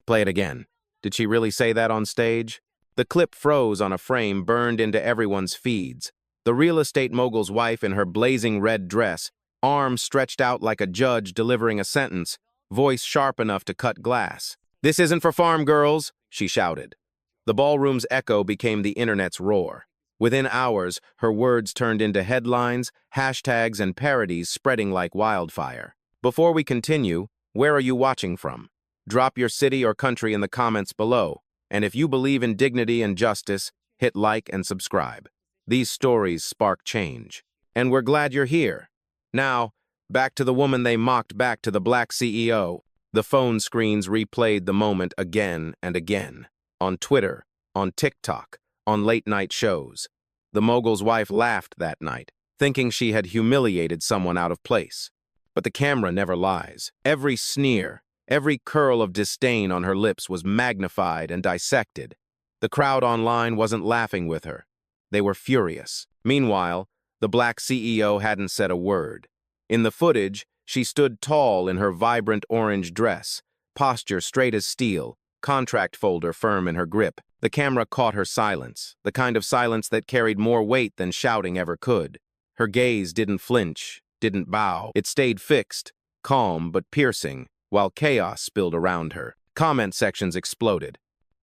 Play it again. Did she really say that on stage? The clip froze on a frame burned into everyone's feeds. The real estate mogul's wife in her blazing red dress, arms stretched out like a judge delivering a sentence, voice sharp enough to cut glass. "This isn't for farm girls," she shouted. The ballroom's echo became the internet's roar. Within hours, her words turned into headlines, hashtags, and parodies spreading like wildfire. Before we continue, where are you watching from? Drop your city or country in the comments below. And if you believe in dignity and justice, hit like and subscribe. These stories spark change. And we're glad you're here. Now, back to the woman they mocked, back to the black CEO. The phone screens replayed the moment again and again. On Twitter, on TikTok, on late-night shows. The mogul's wife laughed that night, thinking she had humiliated someone out of place. But the camera never lies. Every sneer, every curl of disdain on her lips was magnified and dissected. The crowd online wasn't laughing with her. They were furious. Meanwhile, the black CEO hadn't said a word. In the footage, she stood tall in her vibrant orange dress, posture straight as steel, contract folder firm in her grip. The camera caught her silence, the kind of silence that carried more weight than shouting ever could. Her gaze didn't flinch, didn't bow. It stayed fixed, calm but piercing, while chaos spilled around her. Comment sections exploded.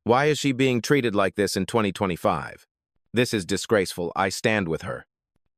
Why is she being treated like this in 2025? This is disgraceful. I stand with her.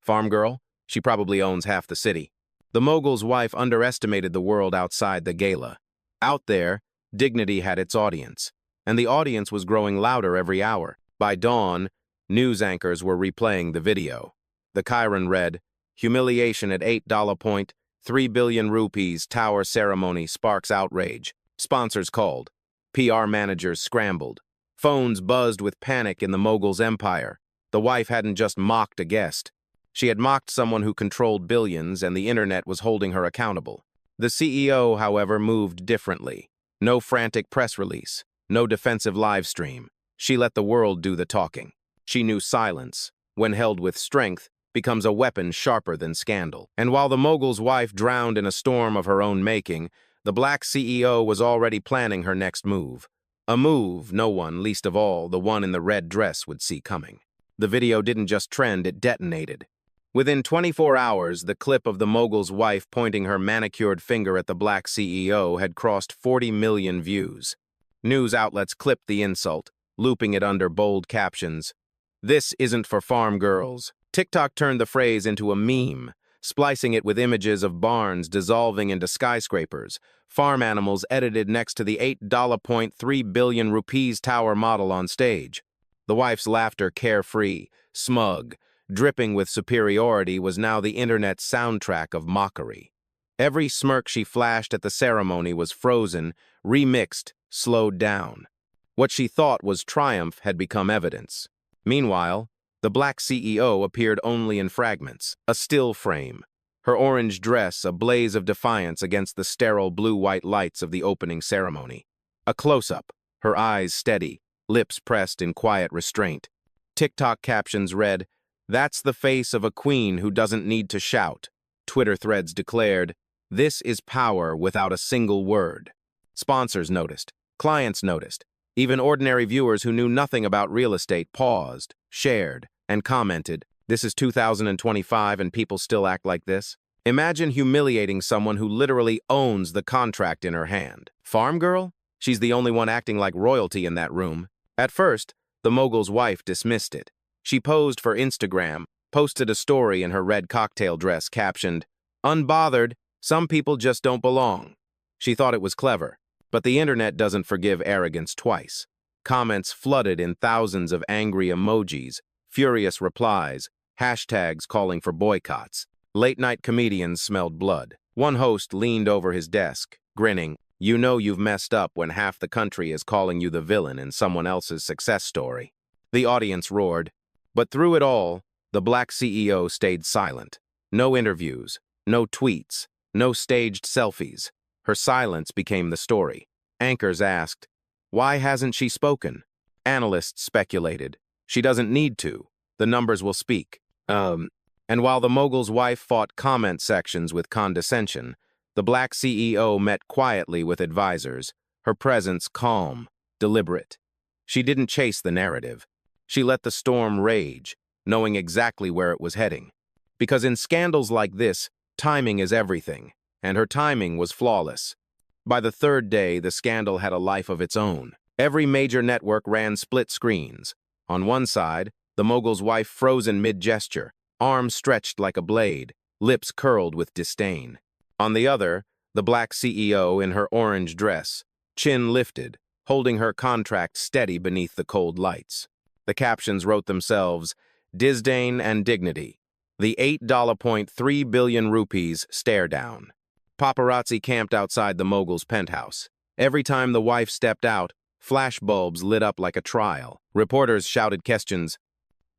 Farm girl? She probably owns half the city. The mogul's wife underestimated the world outside the gala. Out there, dignity had its audience, and the audience was growing louder every hour. By dawn, news anchors were replaying the video. The Chiron read, "Humiliation at $8 point, 3 billion rupees, tower ceremony sparks outrage. Sponsors called. PR managers scrambled. Phones buzzed with panic in the mogul's empire. The wife hadn't just mocked a guest. She had mocked someone who controlled billions, and the internet was holding her accountable. The CEO, however, moved differently. No frantic press release, no defensive live stream. She let the world do the talking. She knew silence, when held with strength, becomes a weapon sharper than scandal. And while the mogul's wife drowned in a storm of her own making, the black CEO was already planning her next move. A move no one, least of all the one in the red dress, would see coming. The video didn't just trend, it detonated. Within 24 hours, the clip of the mogul's wife pointing her manicured finger at the black CEO had crossed 40 million views. News outlets clipped the insult, looping it under bold captions. "This isn't for farm girls." TikTok turned the phrase into a meme, splicing it with images of barns dissolving into skyscrapers, farm animals edited next to the $8 point 3 billion rupees tower model on stage. The wife's laughter, carefree, smug, dripping with superiority, was now the internet's soundtrack of mockery. Every smirk she flashed at the ceremony was frozen, remixed, slowed down. What she thought was triumph had become evidence. Meanwhile, the black CEO appeared only in fragments, a still frame, her orange dress a blaze of defiance against the sterile blue-white lights of the opening ceremony. A close-up, her eyes steady, lips pressed in quiet restraint. TikTok captions read, "That's the face of a queen who doesn't need to shout." Twitter threads declared, "This is power without a single word." Sponsors noticed, clients noticed, even ordinary viewers who knew nothing about real estate paused, shared, and commented, "This is 2025 and people still act like this?" Imagine humiliating someone who literally owns the contract in her hand. Farm girl? She's the only one acting like royalty in that room. At first, the mogul's wife dismissed it. She posed for Instagram, posted a story in her red cocktail dress captioned, "Unbothered, some people just don't belong." She thought it was clever, but the internet doesn't forgive arrogance twice. Comments flooded in thousands of angry emojis, furious replies, hashtags calling for boycotts. Late-night comedians smelled blood. One host leaned over his desk, grinning, "You know you've messed up when half the country is calling you the villain in someone else's success story." The audience roared. But through it all, the black CEO stayed silent. No interviews, no tweets, no staged selfies. Her silence became the story. Anchors asked, "Why hasn't she spoken?" Analysts speculated, "She doesn't need to. The numbers will speak." And while the mogul's wife fought comment sections with condescension, the black CEO met quietly with advisors, her presence calm, deliberate. She didn't chase the narrative. She let the storm rage, knowing exactly where it was heading. Because in scandals like this, timing is everything, and her timing was flawless. By the third day, the scandal had a life of its own. Every major network ran split screens. On one side, the mogul's wife frozen mid-gesture, arms stretched like a blade, lips curled with disdain. On the other, the black CEO in her orange dress, chin lifted, holding her contract steady beneath the cold lights. The captions wrote themselves, "Disdain and Dignity. The $8.3 billion rupees stare down." Paparazzi camped outside the mogul's penthouse. Every time the wife stepped out, flashbulbs lit up like a trial. Reporters shouted questions.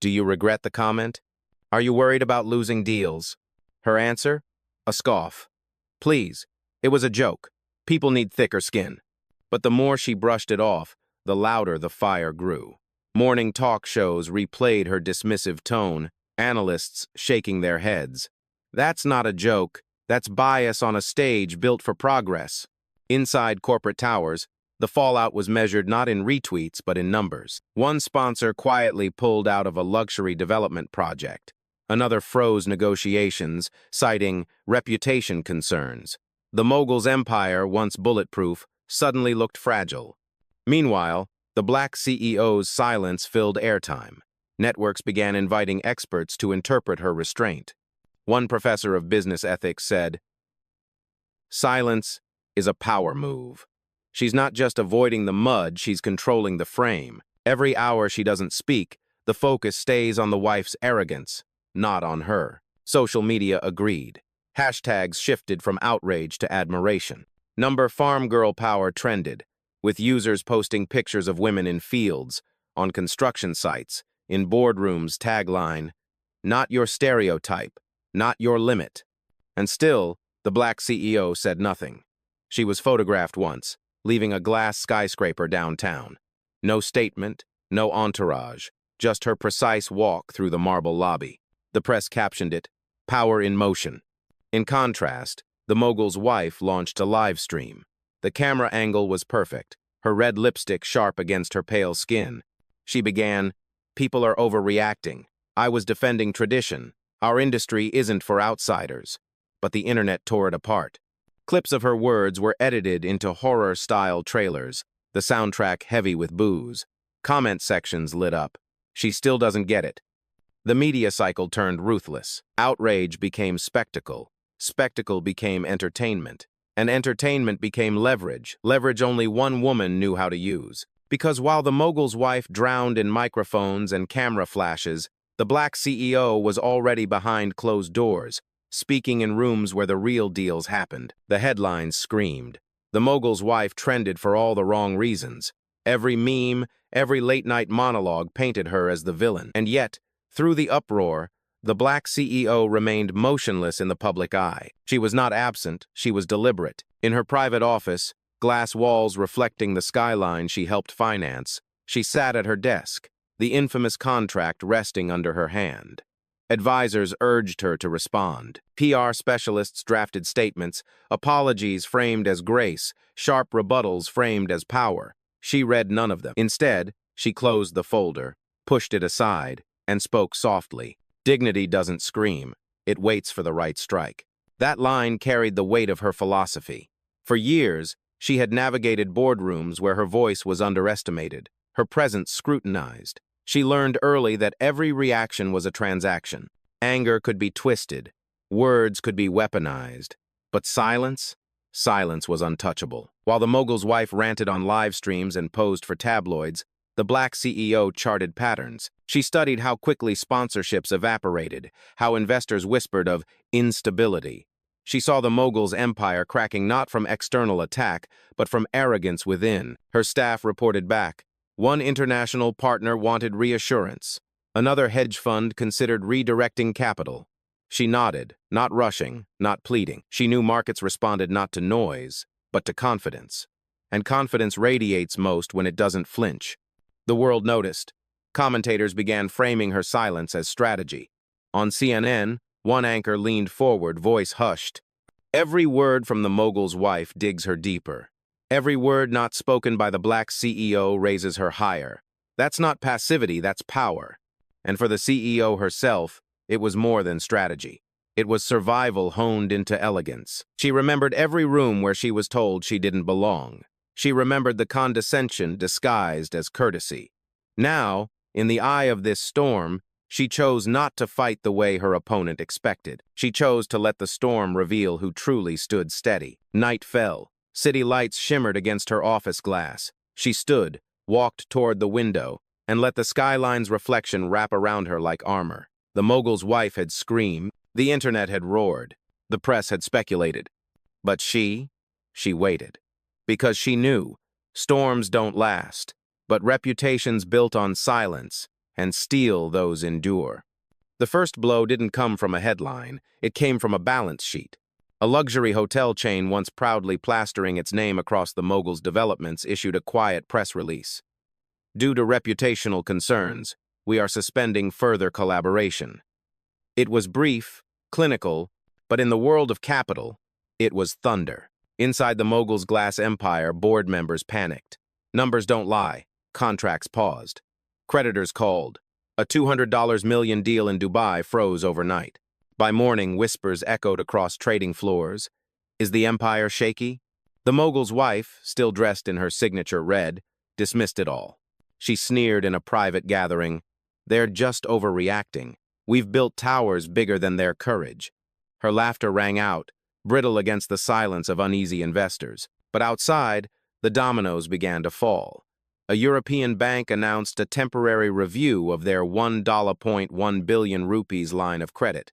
Do you regret the comment? Are you worried about losing deals? Her answer? A scoff. Please, it was a joke. People need thicker skin. But the more she brushed it off, the louder the fire grew. Morning talk shows replayed her dismissive tone, analysts shaking their heads. That's not a joke. That's bias on a stage built for progress. Inside corporate towers, the fallout was measured not in retweets but in numbers. One sponsor quietly pulled out of a luxury development project. Another froze negotiations, citing reputation concerns. The mogul's empire, once bulletproof, suddenly looked fragile. Meanwhile, the black CEO's silence filled airtime. Networks began inviting experts to interpret her restraint. One professor of business ethics said, "Silence is a power move. She's not just avoiding the mud, she's controlling the frame. Every hour she doesn't speak, the focus stays on the wife's arrogance, not on her." Social media agreed. Hashtags shifted from outrage to admiration. Farm girl power trended, with users posting pictures of women in fields, on construction sites, in boardrooms. Tagline, "Not your stereotype, not your limit." And still, the black CEO said nothing. She was photographed once, leaving a glass skyscraper downtown. No statement, no entourage, just her precise walk through the marble lobby. The press captioned it, "Power in Motion." In contrast, the mogul's wife launched a live stream. The camera angle was perfect, her red lipstick sharp against her pale skin. She began, "People are overreacting. I was defending tradition. Our industry isn't for outsiders." But the internet tore it apart. Clips of her words were edited into horror-style trailers, the soundtrack heavy with booze. Comment sections lit up. "She still doesn't get it." The media cycle turned ruthless. Outrage became spectacle. Spectacle became entertainment. And entertainment became leverage. Leverage only one woman knew how to use. Because while the mogul's wife drowned in microphones and camera flashes, the black CEO was already behind closed doors, speaking in rooms where the real deals happened. The headlines screamed. The mogul's wife trended for all the wrong reasons. Every meme, every late-night monologue painted her as the villain. And yet, through the uproar, the black CEO remained motionless in the public eye. She was not absent, she was deliberate. In her private office, glass walls reflecting the skyline she helped finance, she sat at her desk, the infamous contract resting under her hand. Advisors urged her to respond. PR specialists drafted statements, apologies framed as grace, sharp rebuttals framed as power. She read none of them. Instead, she closed the folder, pushed it aside, and spoke softly. "Dignity doesn't scream, it waits for the right strike." That line carried the weight of her philosophy. For years, she had navigated boardrooms where her voice was underestimated, her presence scrutinized. She learned early that every reaction was a transaction. Anger could be twisted, words could be weaponized, but silence? Silence was untouchable. While the mogul's wife ranted on live streams and posed for tabloids, the black CEO charted patterns. She studied how quickly sponsorships evaporated, how investors whispered of instability. She saw the mogul's empire cracking not from external attack, but from arrogance within. Her staff reported back. One international partner wanted reassurance. Another hedge fund considered redirecting capital. She nodded, not rushing, not pleading. She knew markets responded not to noise, but to confidence. And confidence radiates most when it doesn't flinch. The world noticed. Commentators began framing her silence as strategy. On CNN, one anchor leaned forward, voice hushed. "Every word from the mogul's wife digs her deeper. Every word not spoken by the black CEO raises her higher. That's not passivity, that's power. And for the CEO herself, it was more than strategy. It was survival honed into elegance. She remembered every room where she was told she didn't belong. She remembered the condescension disguised as courtesy. Now, in the eye of this storm, she chose not to fight the way her opponent expected. She chose to let the storm reveal who truly stood steady. Night fell. City lights shimmered against her office glass. She stood, walked toward the window, and let the skyline's reflection wrap around her like armor. The mogul's wife had screamed. The internet had roared. The press had speculated. But she waited. Because she knew storms don't last, but reputations built on silence, and steel those endure. The first blow didn't come from a headline, it came from a balance sheet. A luxury hotel chain once proudly plastering its name across the mogul's developments issued a quiet press release. Due to reputational concerns, we are suspending further collaboration. It was brief, clinical, but in the world of capital, it was thunder. Inside the mogul's glass empire, board members panicked. Numbers don't lie. Contracts paused. Creditors called. A $200 million deal in Dubai froze overnight. By morning, whispers echoed across trading floors. Is the empire shaky? The mogul's wife, still dressed in her signature red, dismissed it all. She sneered in a private gathering. They're just overreacting. We've built towers bigger than their courage. Her laughter rang out, brittle against the silence of uneasy investors. But outside, the dominoes began to fall. A European bank announced a temporary review of their $1.1 billion rupees line of credit.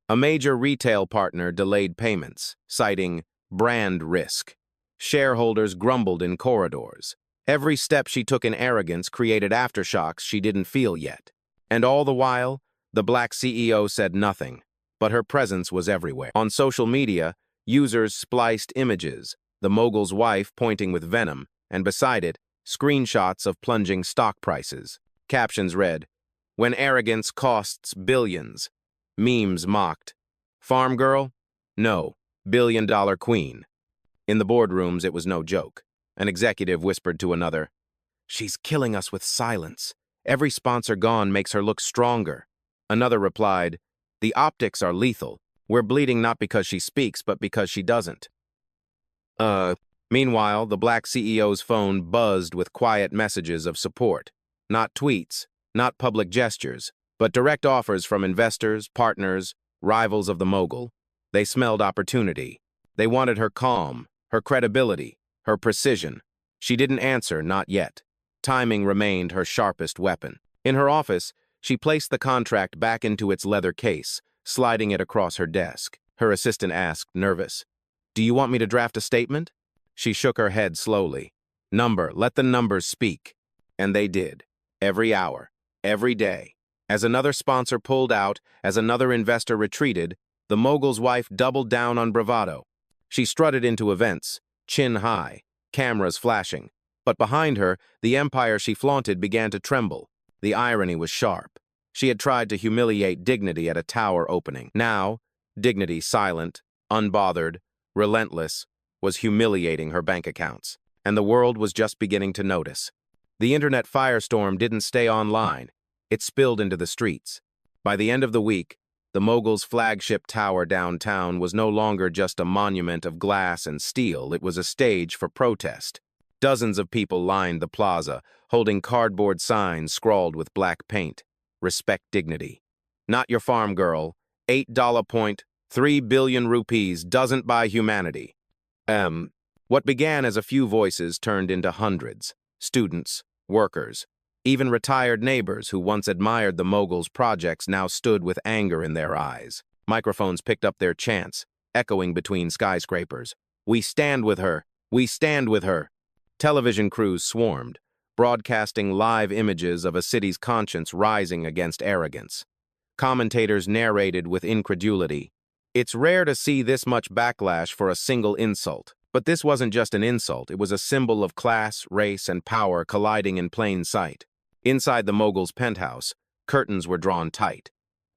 A major retail partner delayed payments, citing brand risk. Shareholders grumbled in corridors. Every step she took in arrogance created aftershocks she didn't feel yet. And all the while, the black CEO said nothing, but her presence was everywhere. On social media, users spliced images, the mogul's wife pointing with venom, and beside it, screenshots of plunging stock prices. Captions read, "When arrogance costs billions." Memes mocked, "Farm girl? No, billion-dollar queen." In the boardrooms, it was no joke. An executive whispered to another, "She's killing us with silence. Every sponsor gone makes her look stronger." Another replied, "The optics are lethal. We're bleeding not because she speaks, but because she doesn't." Meanwhile, the black CEO's phone buzzed with quiet messages of support. Not tweets, not public gestures, but direct offers from investors, partners, rivals of the mogul. They smelled opportunity. They wanted her calm, her credibility, her precision. She didn't answer, not yet. Timing remained her sharpest weapon. In her office, she placed the contract back into its leather case, sliding it across her desk. Her assistant asked, nervous, "Do you want me to draft a statement?" She shook her head slowly. "Number, let the numbers speak." And they did. Every hour, every day. As another sponsor pulled out, as another investor retreated, the mogul's wife doubled down on bravado. She strutted into events, chin high, cameras flashing. But behind her, the empire she flaunted began to tremble. The irony was sharp. She had tried to humiliate dignity at a tower opening. Now, dignity silent, unbothered, relentless, was humiliating her bank accounts. And the world was just beginning to notice. The internet firestorm didn't stay online. It spilled into the streets. By the end of the week, the mogul's flagship tower downtown was no longer just a monument of glass and steel, it was a stage for protest. Dozens of people lined the plaza, holding cardboard signs scrawled with black paint. Respect dignity. Not your farm girl. $8.3 billion rupees doesn't buy humanity. What began as a few voices turned into hundreds. Students, workers, even retired neighbors who once admired the mogul's projects now stood with anger in their eyes. Microphones picked up their chants, echoing between skyscrapers. "We stand with her! We stand with her!" Television crews swarmed, broadcasting live images of a city's conscience rising against arrogance. Commentators narrated with incredulity. It's rare to see this much backlash for a single insult. But this wasn't just an insult, it was a symbol of class, race, and power colliding in plain sight. Inside the mogul's penthouse, curtains were drawn tight.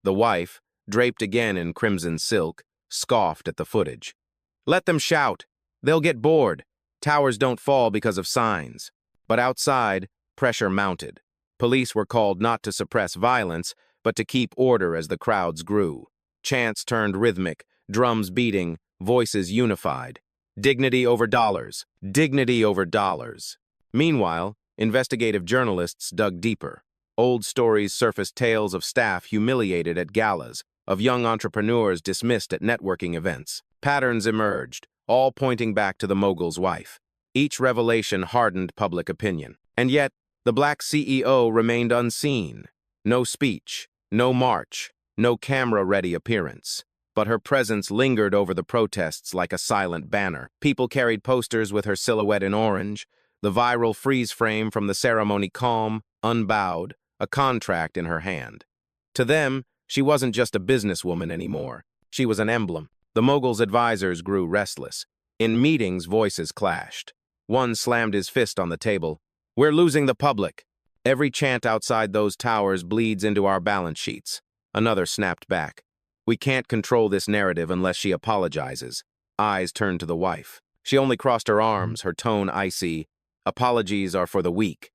The wife, draped again in crimson silk, scoffed at the footage. "Let them shout. They'll get bored. Towers don't fall because of signs. But outside, pressure mounted. Police were called not to suppress violence, but to keep order as the crowds grew. Chants turned rhythmic, drums beating, voices unified. Dignity over dollars. Dignity over dollars. Meanwhile, investigative journalists dug deeper. Old stories surfaced tales of staff humiliated at galas, of young entrepreneurs dismissed at networking events. Patterns emerged, all pointing back to the mogul's wife. Each revelation hardened public opinion. And yet, the black CEO remained unseen. No speech, no march, no camera-ready appearance. But her presence lingered over the protests like a silent banner. People carried posters with her silhouette in orange, the viral freeze frame from the ceremony calm, unbowed, a contract in her hand. To them, she wasn't just a businesswoman anymore. She was an emblem. The mogul's advisors grew restless. In meetings, voices clashed. One slammed his fist on the table. "We're losing the public. Every chant outside those towers bleeds into our balance sheets." Another snapped back. "We can't control this narrative unless she apologizes." Eyes turned to the wife. She only crossed her arms, her tone icy. "Apologies are for the weak."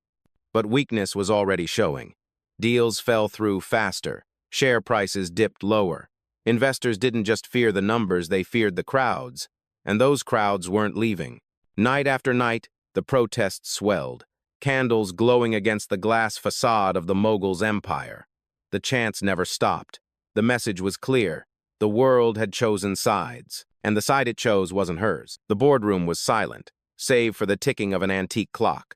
But weakness was already showing. Deals fell through faster. Share prices dipped lower. Investors didn't just fear the numbers, they feared the crowds. And those crowds weren't leaving. Night after night, the protests swelled, candles glowing against the glass facade of the mogul's empire. The chants never stopped. The message was clear. The world had chosen sides, and the side it chose wasn't hers. The boardroom was silent, save for the ticking of an antique clock.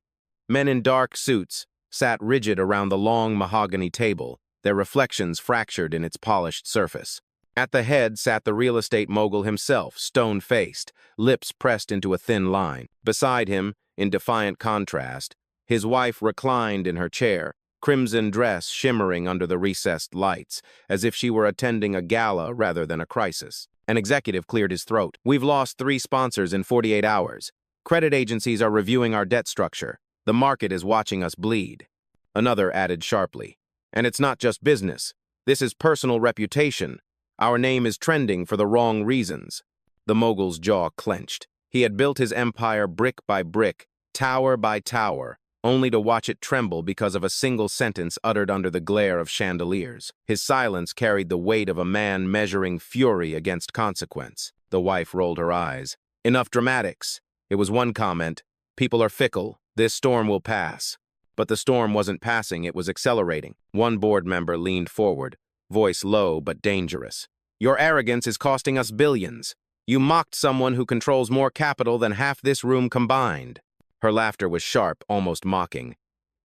Men in dark suits sat rigid around the long mahogany table, their reflections fractured in its polished surface. At the head sat the real estate mogul himself, stone-faced, lips pressed into a thin line. Beside him, in defiant contrast, his wife reclined in her chair, crimson dress shimmering under the recessed lights, as if she were attending a gala rather than a crisis. An executive cleared his throat. "We've lost 3 sponsors in 48 hours. Credit agencies are reviewing our debt structure. The market is watching us bleed." Another added sharply. "And it's not just business. This is personal reputation. Our name is trending for the wrong reasons." The mogul's jaw clenched. He had built his empire brick by brick, tower by tower, only to watch it tremble because of a single sentence uttered under the glare of chandeliers. His silence carried the weight of a man measuring fury against consequence. The wife rolled her eyes. "Enough dramatics." It was one comment. "People are fickle. This storm will pass." But the storm wasn't passing, it was accelerating. One board member leaned forward, voice low but dangerous. "Your arrogance is costing us billions. You mocked someone who controls more capital than half this room combined." Her laughter was sharp, almost mocking.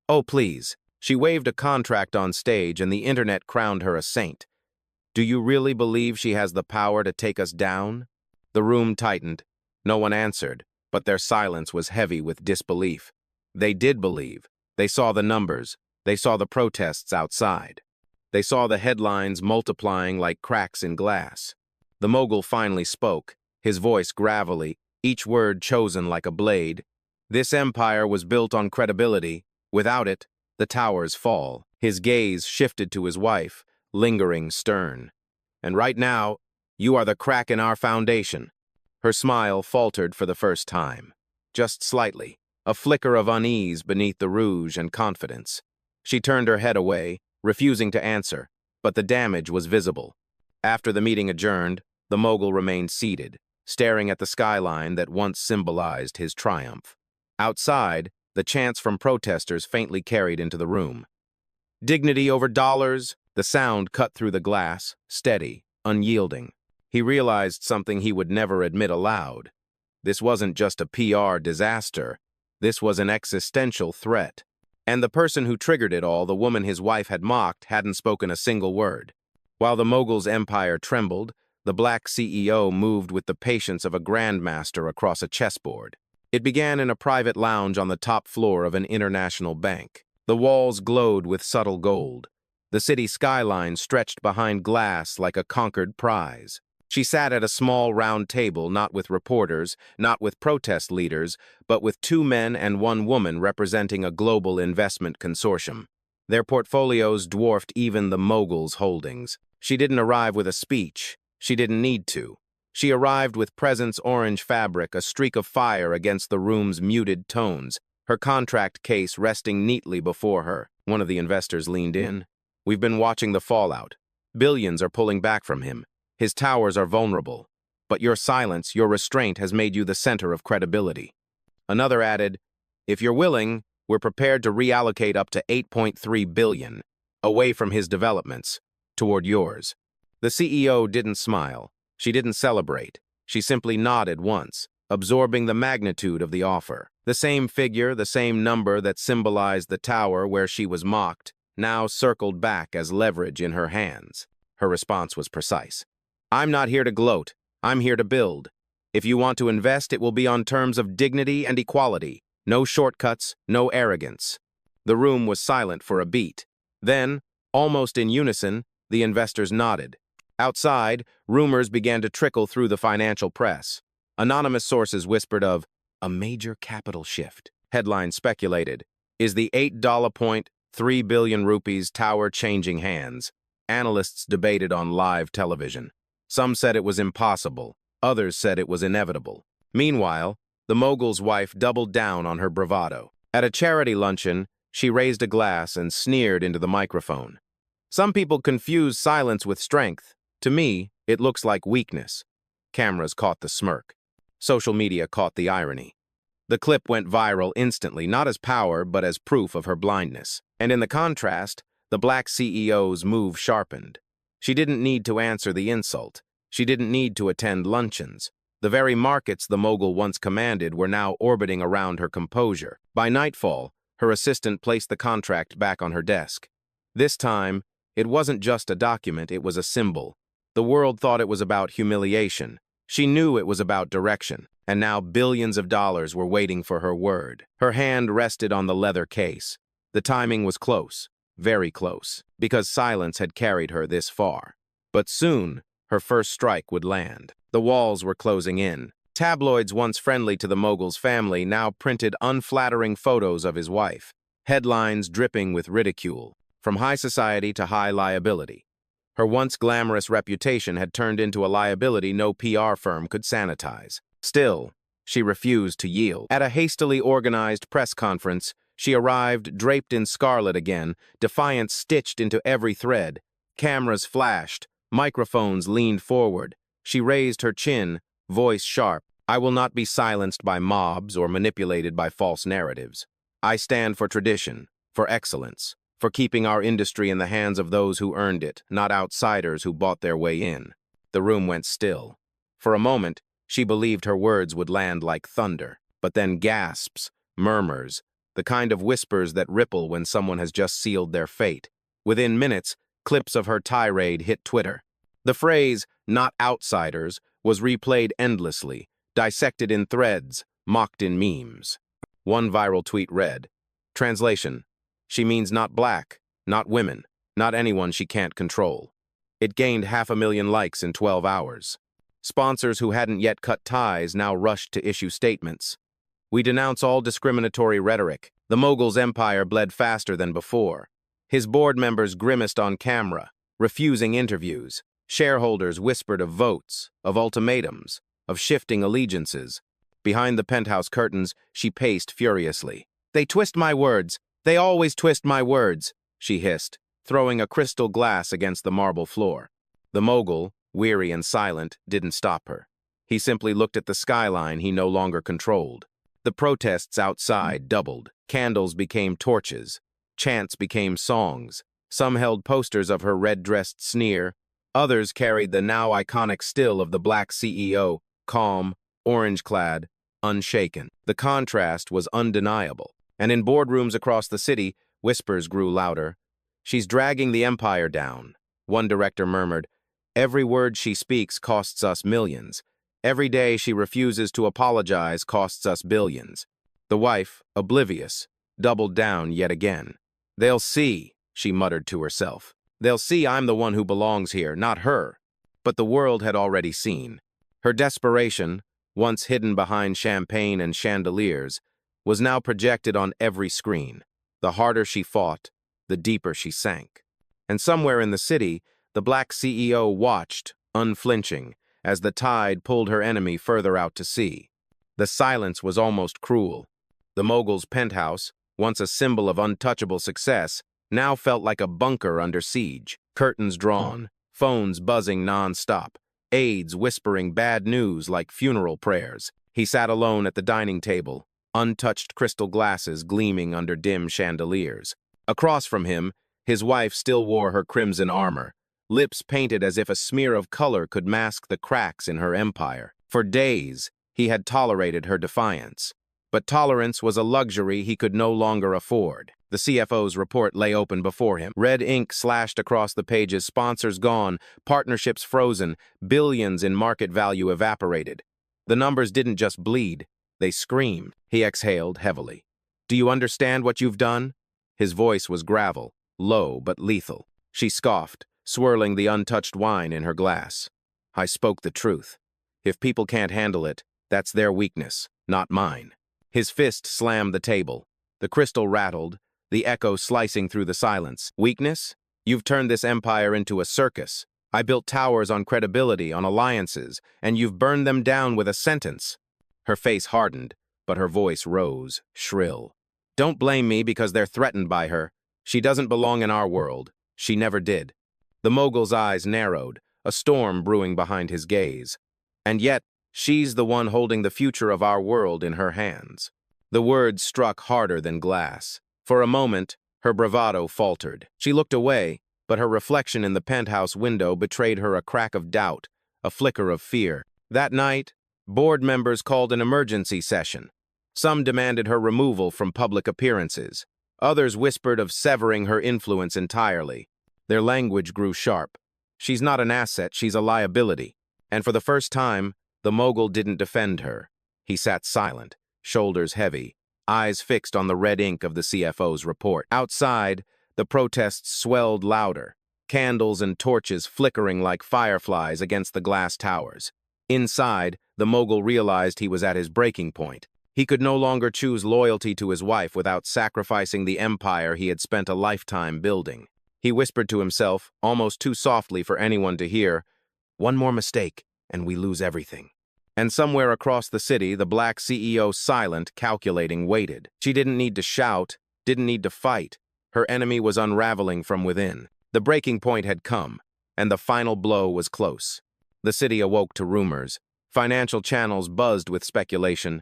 "Oh, please." She waved a contract on stage and the internet crowned her a saint. "Do you really believe she has the power to take us down?" The room tightened. No one answered, but their silence was heavy with disbelief. They did believe. They saw the numbers. They saw the protests outside. They saw the headlines multiplying like cracks in glass. The mogul finally spoke, his voice gravelly, each word chosen like a blade. "This empire was built on credibility. Without it, the towers fall." His gaze shifted to his wife, lingering stern. "And right now, you are the crack in our foundation." Her smile faltered for the first time. Just slightly, a flicker of unease beneath the rouge and confidence. She turned her head away, refusing to answer, but the damage was visible. After the meeting adjourned, the mogul remained seated, staring at the skyline that once symbolized his triumph. Outside, the chants from protesters faintly carried into the room. "Dignity over dollars." The sound cut through the glass, steady, unyielding. He realized something he would never admit aloud. This wasn't just a PR disaster. This was an existential threat. And the person who triggered it all, the woman his wife had mocked, hadn't spoken a single word. While the mogul's empire trembled, the black CEO moved with the patience of a grandmaster across a chessboard. It began in a private lounge on the top floor of an international bank. The walls glowed with subtle gold. The city skyline stretched behind glass like a conquered prize. She sat at a small round table, not with reporters, not with protest leaders, but with 2 men and 1 woman representing a global investment consortium. Their portfolios dwarfed even the mogul's holdings. She didn't arrive with a speech. She didn't need to. She arrived with presence orange fabric, a streak of fire against the room's muted tones, her contract case resting neatly before her. One of the investors leaned in. We've been watching the fallout. Billions are pulling back from him. His towers are vulnerable. But your silence, your restraint has made you the center of credibility. Another added, if you're willing, we're prepared to reallocate up to $8.3 billion away from his developments toward yours. The CEO didn't smile. She didn't celebrate. She simply nodded once, absorbing the magnitude of the offer. The same figure, the same number that symbolized the tower where she was mocked, now circled back as leverage in her hands. Her response was precise. I'm not here to gloat. I'm here to build. If you want to invest, it will be on terms of dignity and equality. No shortcuts, no arrogance. The room was silent for a beat. Then, almost in unison, the investors nodded. Outside, rumors began to trickle through the financial press. Anonymous sources whispered of a major capital shift. Headlines speculated, is the $8.3 billion rupees tower changing hands? Analysts debated on live television. Some said it was impossible. Others said it was inevitable. Meanwhile, the mogul's wife doubled down on her bravado. At a charity luncheon, she raised a glass and sneered into the microphone. Some people confuse silence with strength. To me, it looks like weakness. Cameras caught the smirk. Social media caught the irony. The clip went viral instantly, not as power, but as proof of her blindness. And in the contrast, the black CEO's move sharpened. She didn't need to answer the insult. She didn't need to attend luncheons. The very markets the mogul once commanded were now orbiting around her composure. By nightfall, her assistant placed the contract back on her desk. This time, it wasn't just a document, it was a symbol. The world thought it was about humiliation. She knew it was about direction, and now billions of dollars were waiting for her word. Her hand rested on the leather case. The timing was close, very close, because silence had carried her this far. But soon, her first strike would land. The walls were closing in. Tabloids once friendly to the mogul's family now printed unflattering photos of his wife. Headlines dripping with ridicule, from high society to high liability. Her once glamorous reputation had turned into a liability no PR firm could sanitize. Still, she refused to yield. At a hastily organized press conference, she arrived draped in scarlet again, defiance stitched into every thread. Cameras flashed, microphones leaned forward. She raised her chin, voice sharp. I will not be silenced by mobs or manipulated by false narratives. I stand for tradition, for excellence, for keeping our industry in the hands of those who earned it, not outsiders who bought their way in. The room went still. For a moment, she believed her words would land like thunder, but then gasps, murmurs, the kind of whispers that ripple when someone has just sealed their fate. Within minutes, clips of her tirade hit Twitter. The phrase, not outsiders, was replayed endlessly, dissected in threads, mocked in memes. One viral tweet read, translation, she means not black, not women, not anyone she can't control. It gained 500,000 likes in 12 hours. Sponsors who hadn't yet cut ties now rushed to issue statements. We denounce all discriminatory rhetoric. The mogul's empire bled faster than before. His board members grimaced on camera, refusing interviews. Shareholders whispered of votes, of ultimatums, of shifting allegiances. Behind the penthouse curtains, she paced furiously. They twist my words. They always twist my words, she hissed, throwing a crystal glass against the marble floor. The mogul, weary and silent, didn't stop her. He simply looked at the skyline he no longer controlled. The protests outside doubled. Candles became torches. Chants became songs. Some held posters of her red-dressed sneer. Others carried the now iconic still of the black CEO, calm, orange-clad, unshaken. The contrast was undeniable. And in boardrooms across the city, whispers grew louder. She's dragging the empire down. One director murmured, every word she speaks costs us millions. Every day she refuses to apologize costs us billions. The wife, oblivious, doubled down yet again. They'll see, she muttered to herself. They'll see I'm the one who belongs here, not her. But the world had already seen. Her desperation, once hidden behind champagne and chandeliers, was now projected on every screen. The harder she fought, the deeper she sank. And somewhere in the city, the black CEO watched, unflinching, as the tide pulled her enemy further out to sea. The silence was almost cruel. The mogul's penthouse, once a symbol of untouchable success, now felt like a bunker under siege. Curtains drawn, phones buzzing non-stop, aides whispering bad news like funeral prayers. He sat alone at the dining table, untouched crystal glasses gleaming under dim chandeliers. Across from him, his wife still wore her crimson armor, lips painted as if a smear of color could mask the cracks in her empire. For days, he had tolerated her defiance. But tolerance was a luxury he could no longer afford. The CFO's report lay open before him. Red ink slashed across the pages, sponsors gone, partnerships frozen, billions in market value evaporated. The numbers didn't just bleed, they screamed. He exhaled heavily. "Do you understand what you've done?" His voice was gravel, low but lethal. She scoffed, swirling the untouched wine in her glass. "I spoke the truth. If people can't handle it, that's their weakness, not mine." His fist slammed the table. The crystal rattled, the echo slicing through the silence. "Weakness? You've turned this empire into a circus. I built towers on credibility, on alliances, and you've burned them down with a sentence." Her face hardened, but her voice rose, shrill. "Don't blame me because they're threatened by her. She doesn't belong in our world. She never did." The mogul's eyes narrowed, a storm brewing behind his gaze. "And yet, she's the one holding the future of our world in her hands." The words struck harder than glass. For a moment, her bravado faltered. She looked away, but her reflection in the penthouse window betrayed her a crack of doubt, a flicker of fear. That night, board members called an emergency session. Some demanded her removal from public appearances. Others whispered of severing her influence entirely. Their language grew sharp. "She's not an asset, she's a liability." And for the first time, the mogul didn't defend her. He sat silent, shoulders heavy, eyes fixed on the red ink of the CFO's report. Outside, the protests swelled louder, candles and torches flickering like fireflies against the glass towers. Inside, the mogul realized he was at his breaking point. He could no longer choose loyalty to his wife without sacrificing the empire he had spent a lifetime building. He whispered to himself, almost too softly for anyone to hear, "One more mistake, and we lose everything." And somewhere across the city, the black CEO, silent, calculating, waited. She didn't need to shout, didn't need to fight. Her enemy was unraveling from within. The breaking point had come, and the final blow was close. The city awoke to rumors. Financial channels buzzed with speculation.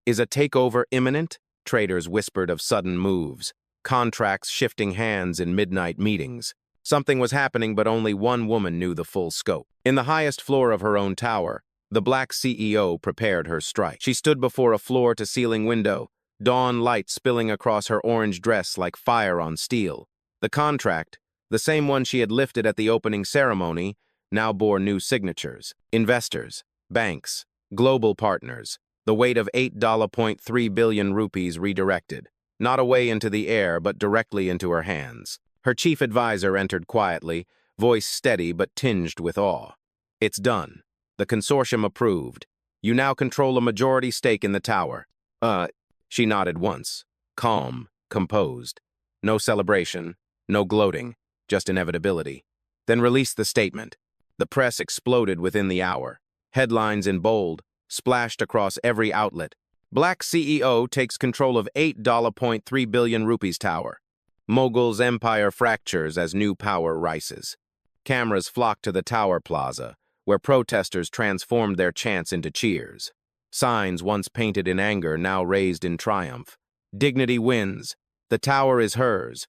Is a takeover imminent? Traders whispered of sudden moves, contracts shifting hands in midnight meetings. Something was happening, but only one woman knew the full scope. In the highest floor of her own tower, the black CEO prepared her strike. She stood before a floor-to-ceiling window, dawn light spilling across her orange dress like fire on steel. The contract, the same one she had lifted at the opening ceremony, now bore new signatures. Investors, banks, global partners, the weight of 8.3 billion rupees redirected, not away into the air but directly into her hands. Her chief advisor entered quietly, voice steady but tinged with awe. "It's done. The consortium approved. You now control a majority stake in the tower." She nodded once, calm, composed. No celebration, no gloating, just inevitability. "Then release the statement." The press exploded within the hour. Headlines in bold, splashed across every outlet. Black CEO takes control of 8.3 billion rupees tower. Mogul's empire fractures as new power rises. Cameras flocked to the tower plaza, where protesters transformed their chants into cheers. Signs once painted in anger now raised in triumph. "Dignity wins. The tower is hers."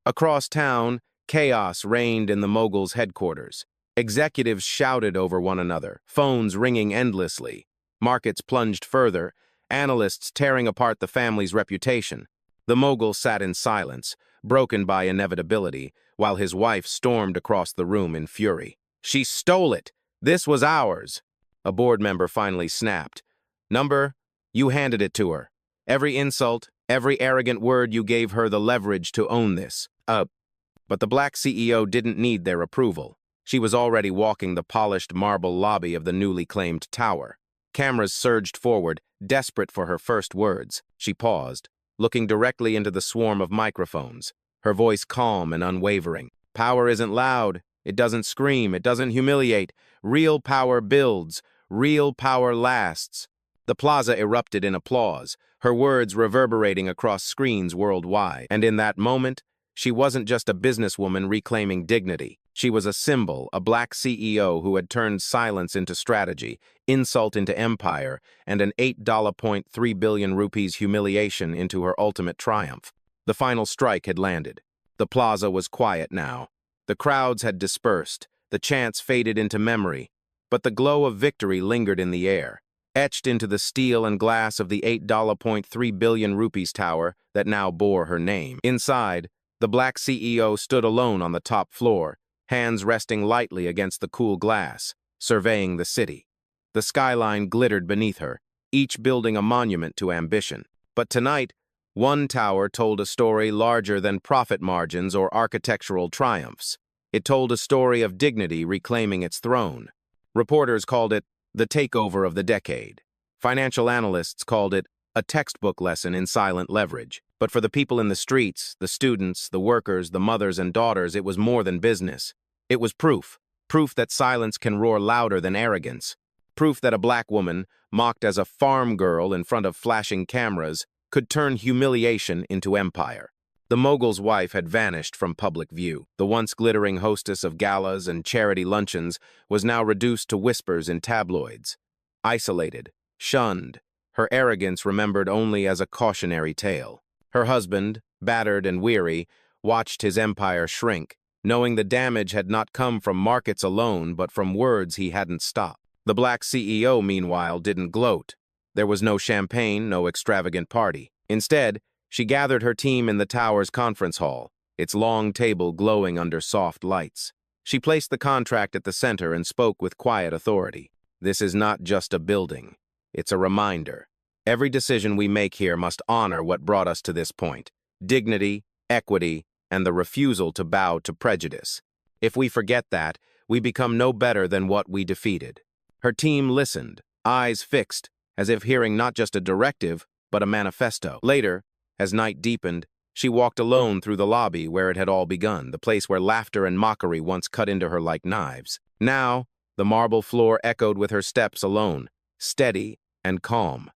Across town, chaos reigned in the mogul's headquarters. Executives shouted over one another, phones ringing endlessly. Markets plunged further, analysts tearing apart the family's reputation. The mogul sat in silence, broken by inevitability, while his wife stormed across the room in fury. "She stole it! This was ours!" A board member finally snapped. "Number, you handed it to her. Every insult, every arrogant word, you gave her the leverage to own this." But the black CEO didn't need their approval. She was already walking the polished marble lobby of the newly claimed tower. Cameras surged forward, desperate for her first words. She paused, looking directly into the swarm of microphones, her voice calm and unwavering. "Power isn't loud, It doesn't scream, it doesn't humiliate. Real power builds, real power lasts. The plaza erupted in applause, her words reverberating across screens worldwide. And in that moment, she wasn't just a businesswoman reclaiming dignity. She was a symbol, a black CEO who had turned silence into strategy, insult into empire, and an $8.3 billion rupees humiliation into her ultimate triumph. The final strike had landed. The plaza was quiet now. The crowds had dispersed, the chants faded into memory, but the glow of victory lingered in the air, etched into the steel and glass of the $8.3 billion rupees tower that now bore her name. Inside, the black CEO stood alone on the top floor, hands resting lightly against the cool glass, surveying the city. The skyline glittered beneath her, each building a monument to ambition. But tonight, one tower told a story larger than profit margins or architectural triumphs. It told a story of dignity reclaiming its throne. Reporters called it the takeover of the decade. Financial analysts called it a textbook lesson in silent leverage. But for the people in the streets, the students, the workers, the mothers and daughters, it was more than business. It was proof. Proof that silence can roar louder than arrogance. Proof that a black woman, mocked as a farm girl in front of flashing cameras, could turn humiliation into empire. The mogul's wife had vanished from public view. The once glittering hostess of galas and charity luncheons was now reduced to whispers in tabloids. Isolated, shunned, her arrogance remembered only as a cautionary tale. Her husband, battered and weary, watched his empire shrink, knowing the damage had not come from markets alone but from words he hadn't stopped. The black CEO, meanwhile, didn't gloat. There was no champagne, no extravagant party. Instead, she gathered her team in the tower's conference hall, its long table glowing under soft lights. She placed the contract at the center and spoke with quiet authority. This is not just a building. It's a reminder. Every decision we make here must honor what brought us to this point: dignity, equity, and the refusal to bow to prejudice. If we forget that, we become no better than what we defeated. Her team listened, eyes fixed, as if hearing not just a directive, but a manifesto. Later, as night deepened, she walked alone through the lobby where it had all begun, the place where laughter and mockery once cut into her like knives. Now, the marble floor echoed with her steps alone, steady and calm.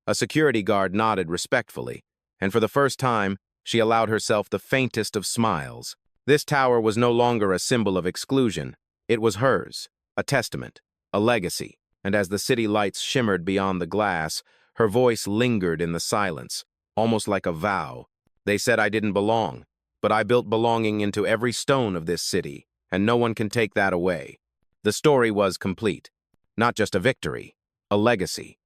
A security guard nodded respectfully, and for the first time, she allowed herself the faintest of smiles. This tower was no longer a symbol of exclusion. It was hers, a testament, a legacy. And as the city lights shimmered beyond the glass, her voice lingered in the silence, almost like a vow. They said I didn't belong, but I built belonging into every stone of this city, and no one can take that away. The story was complete. Not just a victory, a legacy.